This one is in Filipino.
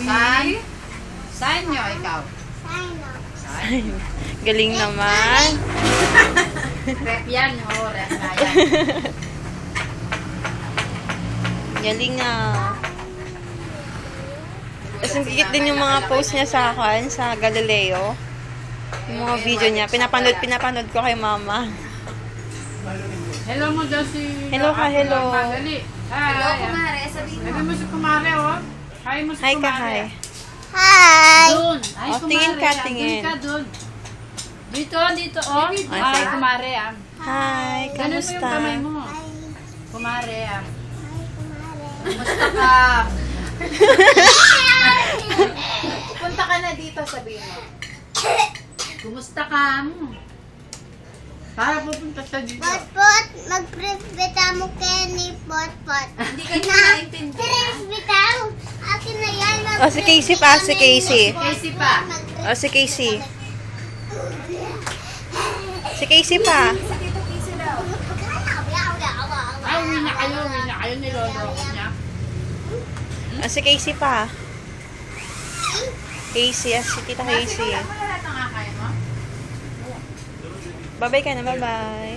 Sign? Sign nyo, ikaw. Galing naman. Rep yan, rep na yan. Galing ah. Tapos ang gigit din yung mga post niya sa akin, sa Galileo. Yung mga video niya. Pinapanood ko kay mama. Hello mo daw si... Hello ka, hello. Dali. Hello, kumare. Sabihin mo. Sabi mo si Kumare, oh. Hi mo si Hi ka, Kumare. hi. Doon. Ay, Oh, tingin ka, Kumare, tingin. Doon ka, doon. Dito, oh. Okay. Ay, Kumare, ah. Hi, Ganun mo yung kamusta? kamay mo. Kumare, ah. Kumusta ka? Punta ka na dito, sabihin mo. Kumusta ka? Para pupunta sa dito. Potpot, mag-presbita mo kayo ni Potpot. Hindi ka niya naintindihan. Presbita mo. Akin na yan. Oh, si Casey pa, si Casey. Casey pa. Oh, si Casey. Si Casey pa. Sa dito, Casey daw. Ay, uwi na kayo, niloloko niya. Oh, si Casey pa. Casey, si Tita Casey. Wala lahat ng akay mo? Bye-bye ka na, bye-bye.